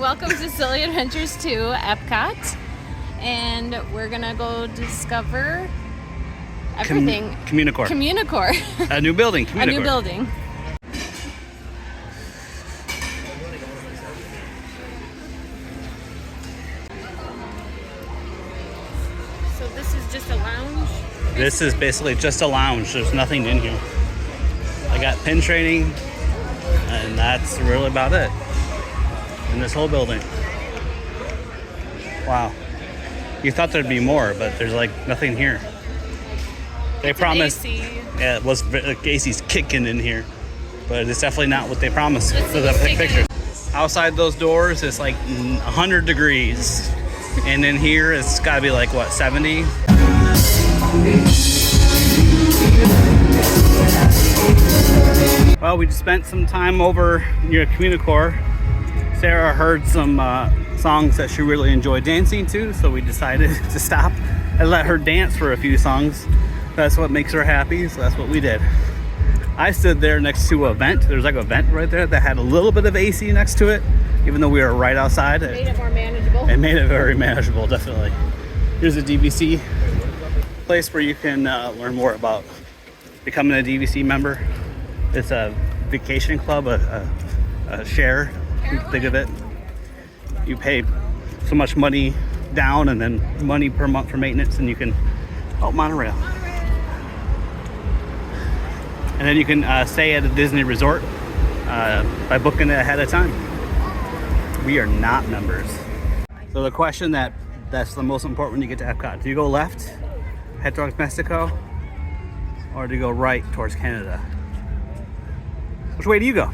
Welcome to SillyAdventuresTo Epcot, and we're gonna go discover everything. Communicore. A new building. A new building. So this is just a lounge? This is basically just a lounge. There's nothing in here. I got pin training, and that's really about it in this whole building. Wow. You thought there'd be more, but there's like nothing here. They promised. Yeah, it was like AC's kicking in here, but it's definitely not what they promised for the pictures. Outside those doors, it's like 100 degrees, and in here it's got to be like what, 70? Well, we just spent some time over near Communicore. Sarah heard some songs that she really enjoyed dancing to, so we decided to stop and let her dance for a few songs. That's what makes her happy, so that's what we did. I stood there next to a vent. There's like a vent right there that had a little bit of AC next to it, even though we were right outside. It made it more manageable. It made it very manageable, definitely. Here's a DVC place where you can learn more about becoming a DVC member. It's a vacation club, a share, you can think of it. You pay so much money down and then money per month for maintenance, and you can, monorail. And then you can stay at a Disney resort by booking it ahead of time. We are not members. So the question that's the most important when you get to Epcot, do you go left, head towards Mexico, or do you go right towards Canada? Which way do you go?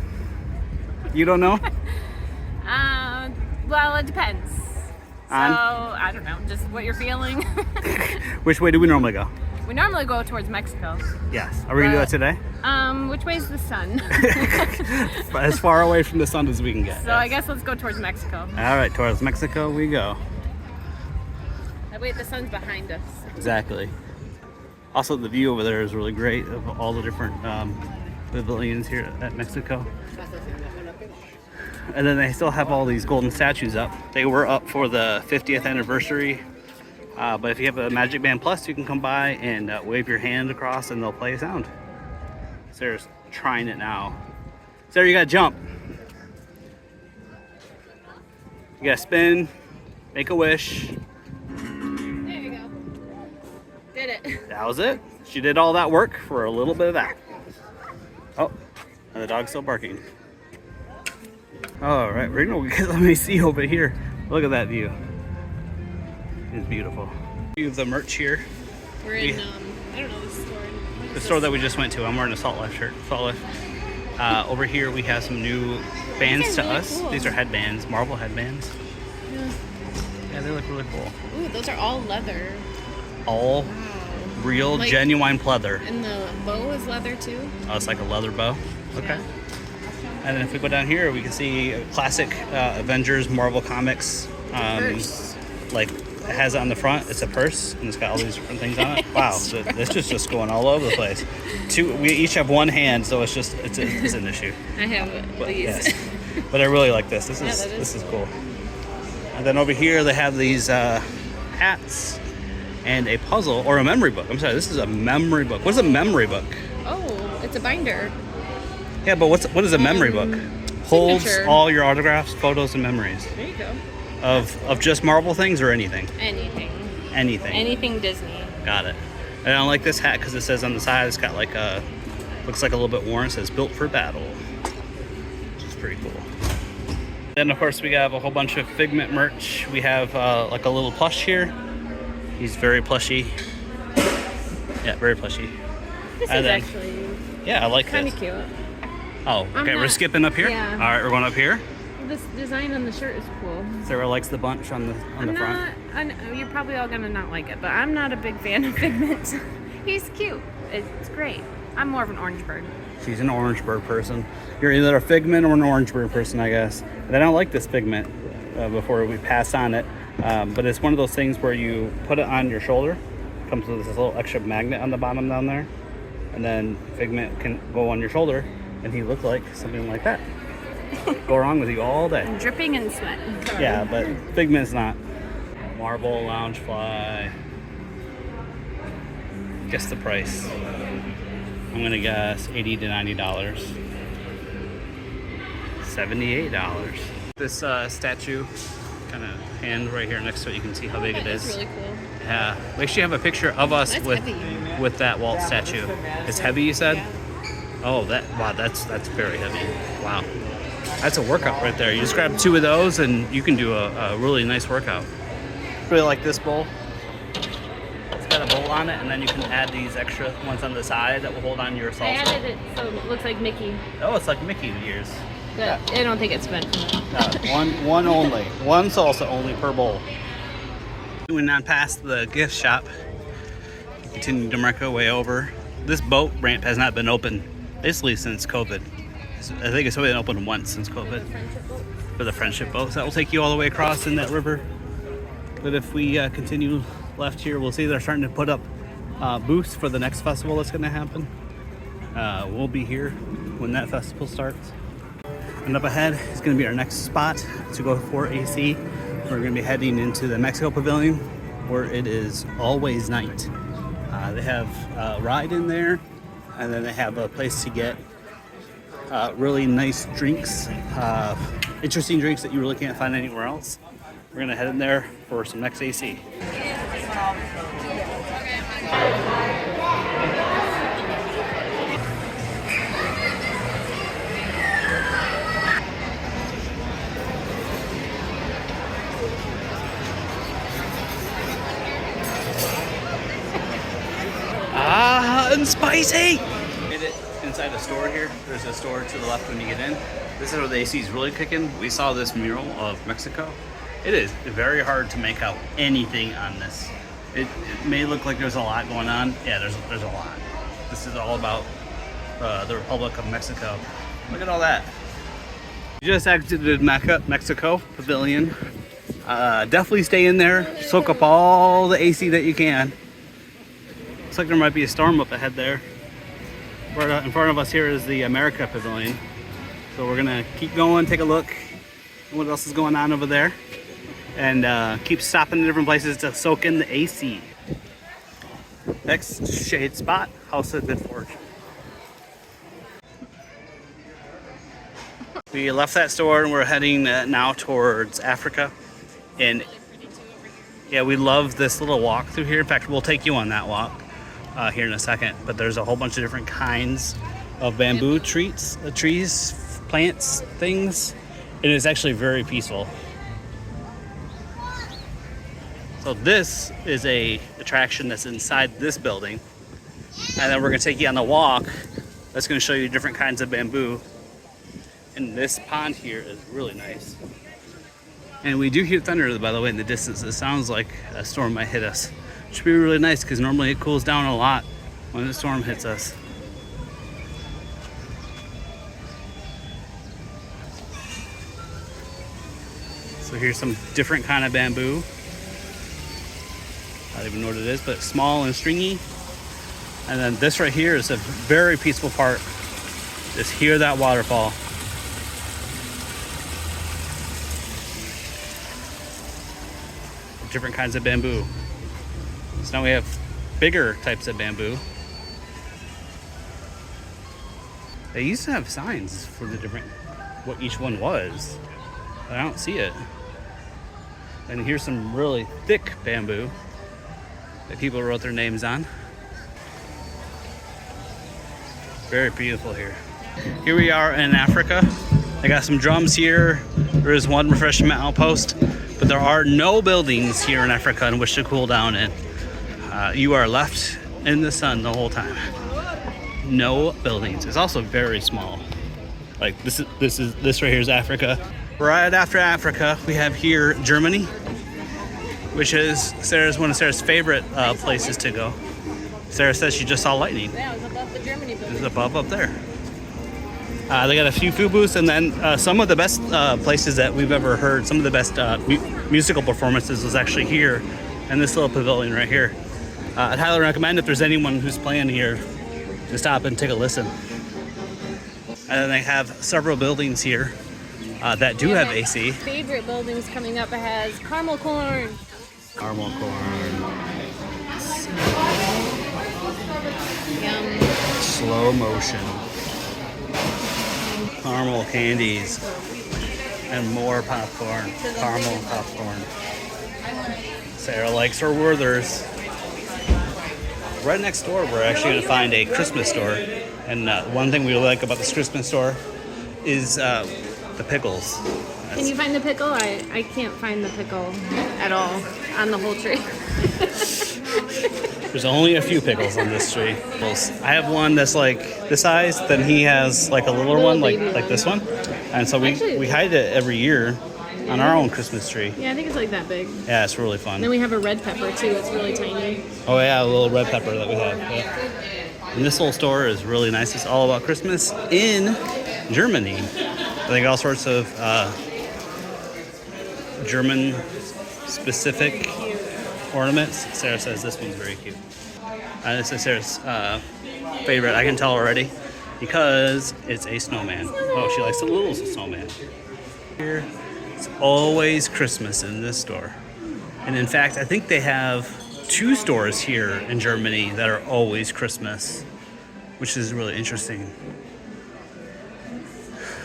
You don't know? Well, it depends. So, I don't know, just what you're feeling. Which way do we normally go? We normally go towards Mexico. Yes. Are we going to do that today? Which way is the sun? As far away from the sun as we can get. So yes. I guess let's go towards Mexico. All right, towards Mexico we go. That way the sun's behind us. Exactly. Also, the view over there is really great of all the different pavilions here at Mexico. And then they still have all these golden statues up. They were up for the 50th anniversary. But if you have a Magic Band Plus, you can come by and wave your hand across and they'll play a sound. Sarah's trying it now. Sarah, you gotta jump. You gotta spin, make a wish. There you go. Did it. That was it. She did all that work for a little bit of that. Oh, and the dog's still barking. All right, we're gonna get let me see over here. Look at that view. It's beautiful. View of the merch here. We're in, I don't know the store. The store that we just went to. I'm wearing a Salt Life shirt. Salt Life. Over here we have some new bands to really us. cool. These are headbands, marble headbands. Yeah, they look really cool. Ooh, those are all leather. All real, Like- genuine pleather. And the bow is leather too. Oh, it's like a leather bow. Okay. Yeah. And then if we go down here, we can see classic Avengers, Marvel Comics. Purse. Like it has it on the front. It's a purse, and it's got all these different things on it. Wow, so this is just going all over the place. We each have one hand, so it's an issue. I have these. Yes. But I really like this. This is cool. And then over here they have these hats and a puzzle or a memory book. I'm sorry, this is a memory book. What's a memory book? Oh, it's a binder. Yeah, but what is a memory book? Holds signature. all your autographs, photos, and memories. There you go. Of just Marvel things or anything? Anything. Anything. Anything Disney. Got it. And I don't like this hat because it says on the side, it's got like looks like a little bit worn. It says built for battle, which is pretty cool. Then of course we have a whole bunch of Figment merch. We have like a little plush here. He's very plushy. Yeah, very plushy. This And is then- actually Yeah, I like kind this. of cute. Oh, okay, we're not- skipping up here? yeah. All right, we're going up here. This design on the shirt is cool. Sarah likes the bunch on the front. I know, you're probably all gonna not like it, but I'm not a big fan of Figment. He's cute. It's great. I'm more of an orange bird. She's an orange bird person. You're either a Figment or an orange bird person, I guess. And I don't like this Figment before we pass on it. But it's one of those things where you put it on your shoulder. It comes with this little extra magnet on the bottom down there. And then Figment can go on your shoulder, and he looked like something like that. Go wrong with you all day. I'm dripping in sweat. Sorry. Yeah, but Figment's not. Marble Loungefly. Guess the price. I'm gonna guess $80 to $90. $78. This statue, kind of hand right here next to it, you can see how big it is. That's really cool. Yeah, we actually have a picture of us That's with heavy. with that Walt statue. It's heavy, you said? Yeah. Oh, that's very heavy. Wow, that's a workout right there. You just grab 2 of those and you can do a really nice workout. Really like this bowl. It's got a bowl on it, and then you can add these extra ones on the side that will hold on your salsa. I added it so it looks like Mickey. Oh, it's like Mickey ears. But I don't think it's meant for that. One only. One salsa only per bowl. Moving on past the gift shop, continue to make our way over. This boat ramp has not been open basically since COVID. I think it's only been open once since COVID. For the friendship boats. That will take you all the way across in that river. But if we continue left here, we'll see they're starting to put up booths for the next festival that's going to happen. We'll be here when that festival starts. And up ahead is going to be our next spot to go for AC. We're going to be heading into the Mexico Pavilion, where it is always night. They have a ride in there, and then they have a place to get really nice drinks, interesting drinks that you really can't find anywhere else. We're going to head in there for some next AC. And spicy! Made it inside the store here. There's a store to the left when you get in. This is where the AC is really kicking. We saw this mural of Mexico. It is very hard to make out anything on this. It may look like there's a lot going on. Yeah, there's a lot. This is all about the Republic of Mexico. Look at all that. You just exited Mexico Pavilion. Definitely stay in there. Soak up all the AC that you can. Looks like there might be a storm up ahead there. Right in front of us here is the America Pavilion. So we're gonna keep going, take a look at what else is going on over there, and keep stopping in different places to soak in the AC. Next shade spot, House of Good Fortune. We left that store and we're heading now towards Africa. And yeah, we love this little walk through here. In fact, we'll take you on that walk here in a second. But there's a whole bunch of different kinds of bamboo trees, plants, things. It is actually very peaceful. So this is a attraction that's inside this building. And then we're gonna take you on the walk. That's gonna show you different kinds of bamboo. And this pond here is really nice. And we do hear thunder, by the way, in the distance. It sounds like a storm might hit us. Should be really nice because normally it cools down a lot when the storm hits us. So here's some different kind of bamboo. I don't even know what it is, but small and stringy. And then this right here is a very peaceful part. Just hear that waterfall. Different kinds of bamboo. So now we have bigger types of bamboo. They used to have signs for the different, what each one was. But I don't see it. And here's some really thick bamboo that people wrote their names on. Very beautiful here. Here we are in Africa. I got some drums here. There is one refreshment outpost, but there are no buildings here in Africa in which to cool down in. You are left in the sun the whole time. No buildings. It's also very small. Like this right here is Africa. Right after Africa, we have here Germany, which is one of Sarah's favorite places to go. Sarah says she just saw lightning. Yeah, it was above the Germany building. It's above up there. They got a few food booths, and then some of the best places that we've ever heard, some of the best musical performances was actually here in this little pavilion right here. I'd highly recommend if there's anyone who's playing here to stop and take a listen. And then they have several buildings here that do And have my AC. favorite buildings coming up has caramel corn. Caramel corn. Yum. Slow motion. Caramel candies. And more popcorn. Caramel popcorn. Sarah likes her Werthers. Right next door, we're actually going to find a Christmas store. And one thing we like about this Christmas store is the pickles. Can you find the pickle? I can't find the pickle at all on the whole tree. There's only a few pickles on this tree. I have one that's like this size, then he has like a littler one, like this one. And so we hide it every year on our own Christmas tree. Yeah, I think it's like that big. Yeah, it's really fun. Then we have a red pepper too. It's really tiny. Oh yeah, a little red pepper that we have. Yeah. And this whole store is really nice. It's all about Christmas in Germany. They got all sorts of German specific ornaments. Sarah says this one's very cute. This is Sarah's favorite. I can tell already because it's a snowman. Oh, she likes the little snowman. Here, it's always Christmas in this store. And in fact, I think they have 2 stores here in Germany that are always Christmas, which is really interesting.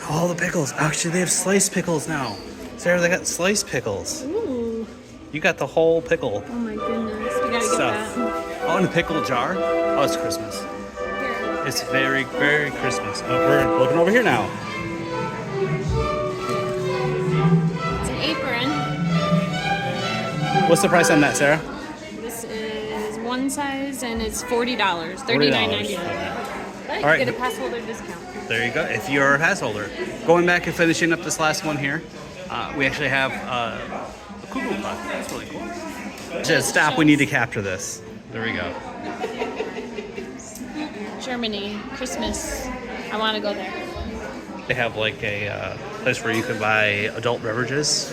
All the pickles. Actually, they have sliced pickles now. Sarah, they got sliced pickles. Ooh. You got the whole pickle Oh my goodness. We gotta stuff. get that. Oh, in a pickle jar? Oh, it's Christmas. Here. It's very, very Christmas. Oh, we're looking over here now. It's an apron. What's the price on that, Sarah? This is one size and it's $40. $40. $39.99. Okay. But you All right. get a pass holder discount. There you go, if you're a pass holder. Going back and finishing up this last one here, we actually have a cuckoo clock. That's really cool. Just stop, we need to capture this. There we go. Germany, Christmas. I want to go there. They have like a place where you can buy adult beverages.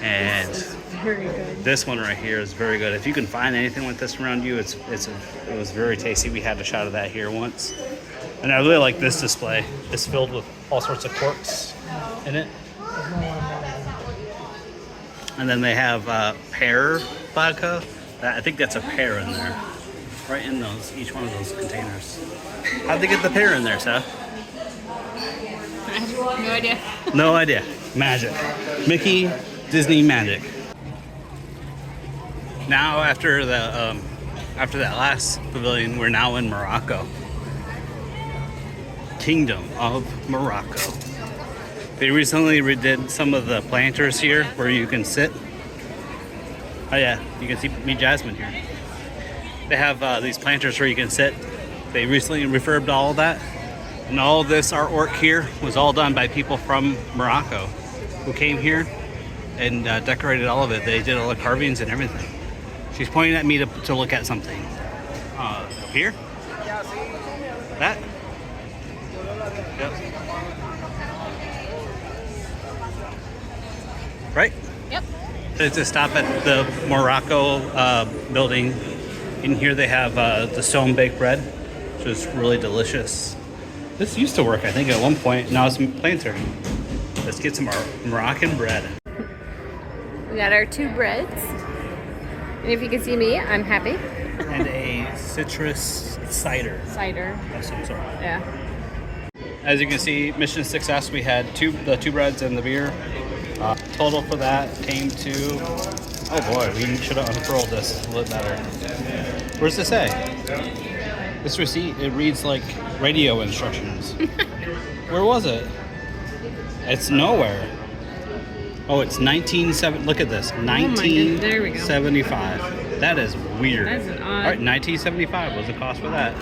And Very good. this one right here is very good. If you can find anything like this around you, it was very tasty. We had a shot of that here once. And I really like this display. It's filled with all sorts of corks in it. And then they have pear vodka. I think that's a pear in there. Right in those, each one of those containers. How'd they get the pear in there, Seth? I have no idea. No idea. Magic. Mickey, Disney magic. Now after that last pavilion, we're now in Morocco. Kingdom of Morocco. They recently redid some of the planters here where you can sit. Oh yeah, you can see me Jasmine here. They have these planters where you can sit. They recently refurbed all of that. And all of this artwork here was all done by people from Morocco who came here and decorated all of it. They did all the carvings and everything. She's pointing at me to look at something. Up here? That? Yep. Right? Yep. It's a stop at the Morocco building. In here they have the stone baked bread, which is really delicious. This used to work, I think, at one point. Now it's planter. Let's get some Moroccan bread. We got our 2 breads. And if you can see me, I'm happy. And a citrus cider Cider. of some sort. Yeah. As you can see, mission success. We had the 2 breads and the beer. Total for that came to, oh boy, we should have unfurled this a little better. Where's this say? This receipt, it reads like radio instructions. Where was it? It's nowhere. Oh, it's 1970. Look at this, 1975. That is weird. That's an odd. All right, 1975 was the cost for that.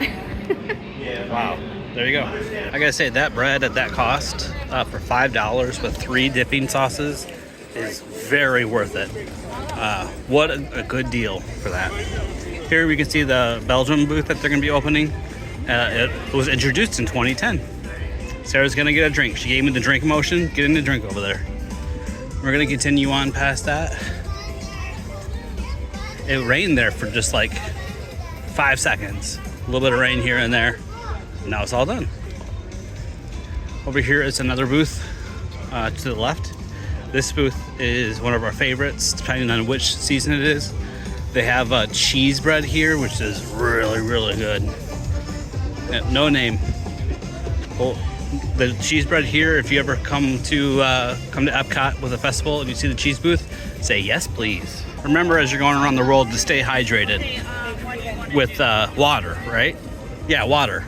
Wow. There you go. I gotta say, that bread at that cost for $5 with 3 dipping sauces is very worth it. What a good deal for that. Here we can see the Belgium booth that they're gonna be opening. It was introduced in 2010. Sarah's gonna get a drink. She gave me the drink motion. Getting the drink over there. We're gonna continue on past that. It rained there for just like 5 seconds. A little bit of rain here and there. Now it's all done. Over here is another booth to the left. This booth is one of our favorites, depending on which season it is. They have cheese bread here, which is really, really good. No name. Well, the cheese bread here, if you ever come to Epcot with a festival and you see the cheese booth, say yes, please. Remember, as you're going around the world, to stay hydrated with water, right? Yeah, water.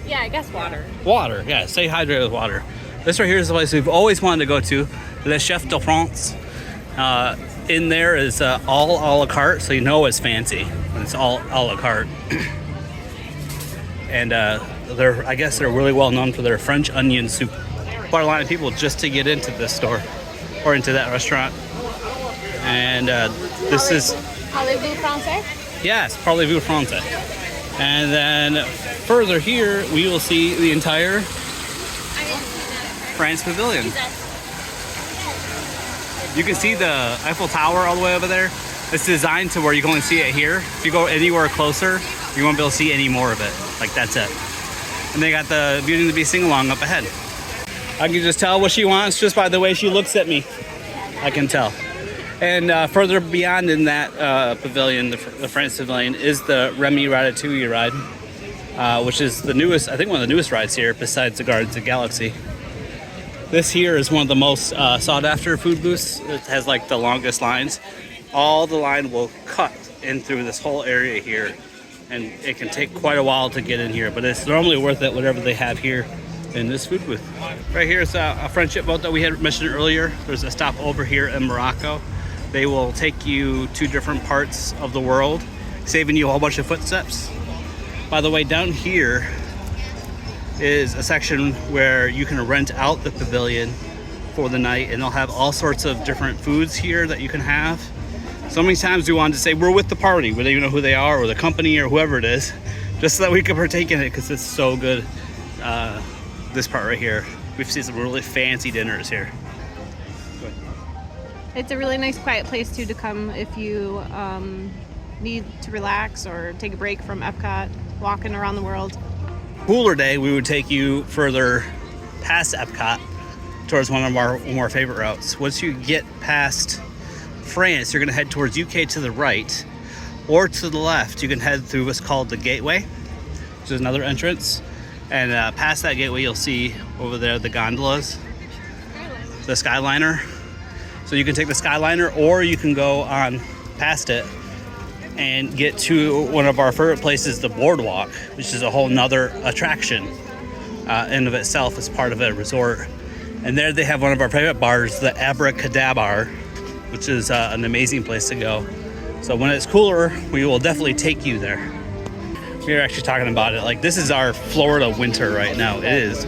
Yeah, I guess water. Water, yeah, stay hydrated with water. This right here is the place we've always wanted to go to, Le Chef de France. In there is all a la carte, so you know it's fancy when it's all a la carte. And I guess they're really well known for their French onion soup. Quite a line of people just to get into this store or into that restaurant. And this is... Parlez-vous français? Yes, parlez-vous français. And then further here, we will see the entire France Pavilion. You can see the Eiffel Tower all the way over there. It's designed to where you can only see it here. If you go anywhere closer, you won't be able to see any more of it. Like, that's it. And they got the Beauty and the Beast sing-along up ahead. I can just tell what she wants just by the way she looks at me. I can tell. And further beyond in that pavilion, the France Pavilion, is the Remy Ratatouille ride, which is the newest, I think one of the newest rides here besides the Guardians of the Galaxy. This here is one of the most sought after food booths. It has like the longest lines. All the line will cut in through this whole area here, and it can take quite a while to get in here, but it's normally worth it, whatever they have here in this food booth. Right here is a friendship boat that we had mentioned earlier. There's a stop over here in Morocco. They will take you to different parts of the world, saving you a whole bunch of footsteps. By the way, down here is a section where you can rent out the pavilion for the night, and they'll have all sorts of different foods here that you can have. So many times we wanted to say we're with the party, we don't even know who they are or the company or whoever it is, just so that we could partake in it because it's so good. This part right here, we've seen some really fancy dinners here. It's a really nice quiet place too to come if you need to relax or take a break from Epcot, walking around the world. Cooler day, we would take you further past Epcot towards one of our more favorite routes. Once you get past France, you're going to head towards UK to the right, or to the left you can head through what's called the Gateway, which is another entrance, and past that gateway you'll see over there the gondolas, the Skyliner. So you can take the Skyliner, or you can go on past it and get to one of our favorite places, the Boardwalk, which is a whole nother attraction in of itself as part of a resort. And there they have one of our favorite bars, the Abracadabra, which is an amazing place to go. So when it's cooler, we will definitely take you there. We are actually talking about it. Like, this is our Florida winter right now. It is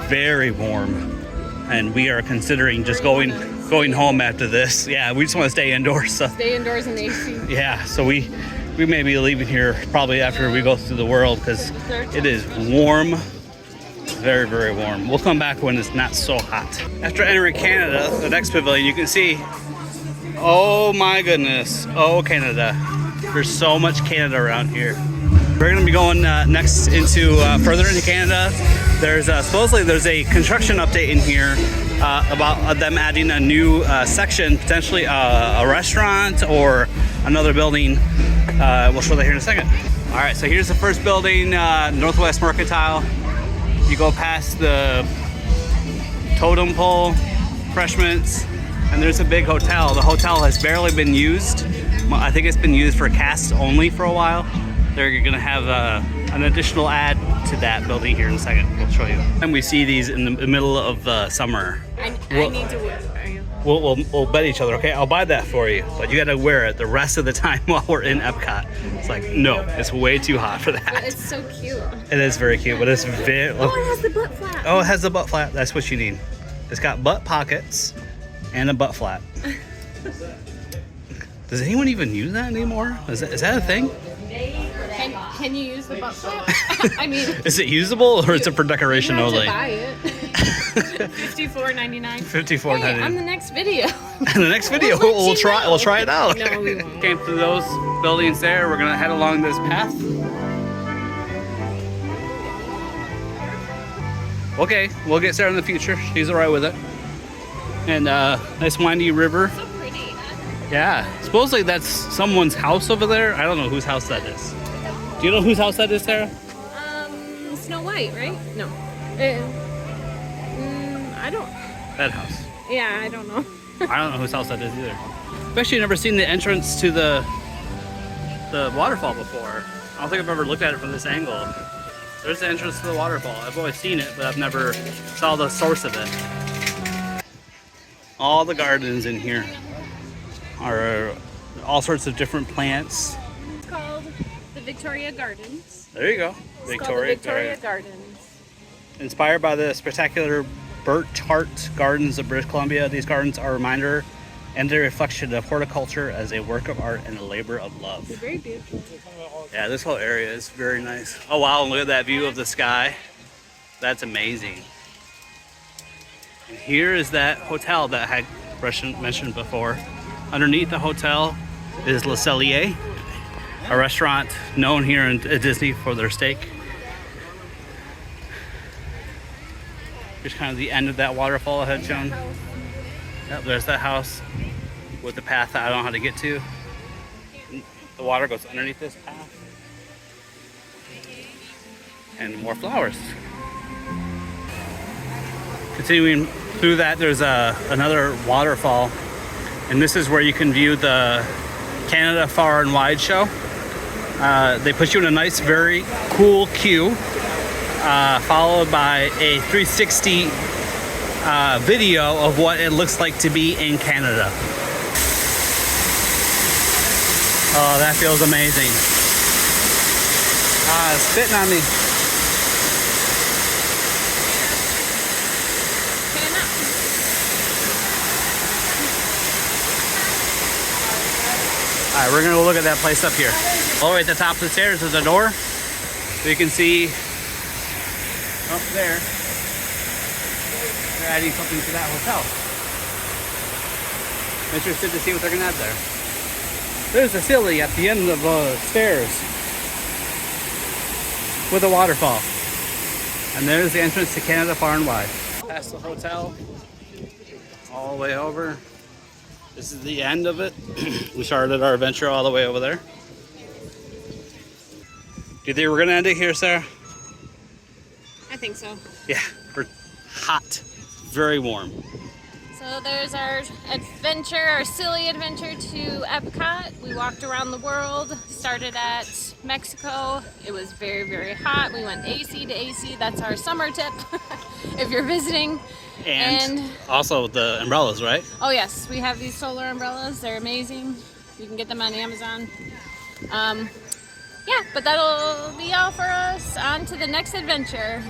very warm, and we are considering just going home after this. Yeah, we just want to stay indoors. So. Stay indoors in the AC. Yeah, so we may be leaving here probably after we go through the world because it is warm, very, very warm. We'll come back when it's not so hot. After entering Canada, the next pavilion, you can see, oh my goodness, oh Canada. There's so much Canada around here. We're going to be going next into further into Canada. There's supposedly there's a construction update in here about them adding a new section, potentially a restaurant or another building. We'll show that here in a second. All right, so here's the first building, Northwest Mercantile. You go past the totem pole, refreshments, and there's a big hotel. The hotel has barely been used. I think it's been used for casts only for a while. They're gonna have an additional add to that building here in a second. We'll show you. And we see these in the middle of summer. I need to wear it. We'll bet each other, okay? I'll buy that for you, but you gotta wear it the rest of the time while we're in Epcot. It's like, no, it's way too hot for that. But it's so cute. It is very cute, but it's very... Oh, it has the butt flap. Oh, it has the butt flap. That's what you need. It's got butt pockets and a butt flap. Does anyone even use that anymore? Is that a thing? Can you use the butt flap? I mean, is it usable or is it for decoration only? You have to buy it. $54.99. $54.99. Hey, on the next video. In the next video, we'll try it out. No, we won't. Came through those buildings there. We're gonna head along this path. Okay, we'll get Sarah in the future. She's all right with it. And nice windy river. So pretty. Yeah. Supposedly that's someone's house over there. I don't know whose house that is. Do you know whose house that is, Sarah? Snow White, right? No. I don't. That house. Yeah, I don't know. I don't know whose house that is either. I've actually never seen the entrance to the waterfall before. I don't think I've ever looked at it from this angle. There's the entrance to the waterfall. I've always seen it, but I've never saw the source of it. All the gardens in here are all sorts of different plants. It's called the Victoria Gardens. There you go. It's called the Victoria Gardens. Inspired by the spectacular Birch Heart Gardens of British Columbia, these gardens are a reminder and a reflection of horticulture as a work of art and a labor of love. They're very beautiful. Yeah, this whole area is very nice. Oh wow, look at that view of the sky. That's amazing. And here is that hotel that I had mentioned before. Underneath the hotel is Le Cellier, a restaurant known here at Disney for their steak. Here's kind of the end of that waterfall I had shown. Yep, there's that house with the path that I don't know how to get to. The water goes underneath this path. And more flowers. Continuing through that, there's another waterfall. And this is where you can view the Canada Far and Wide show. They put you in a nice, very cool queue, followed by a 360 video of what it looks like to be in Canada. Oh, that feels amazing. It's spitting on me. All right, we're gonna go look at that place up here. All the way at the top of the stairs is a door. So you can see up there, they're adding something to that hotel. Interested to see what they're gonna add there. There's a Silly at the end of the stairs with a waterfall. And there's the entrance to Canada Far and Wide. Past the hotel, all the way over. This is the end of it. We started our adventure all the way over there. Do you think we're gonna end it here, Sarah? I think so. Yeah, we're hot, very warm. So there's our adventure, our silly adventure to Epcot. We walked around the world, started at Mexico. It was very, very hot. We went AC to AC. That's our summer tip if you're visiting. And also the umbrellas, right? Oh yes, we have these solar umbrellas. They're amazing. You can get them on Amazon. Yeah, but that'll be all for us. On to the next adventure.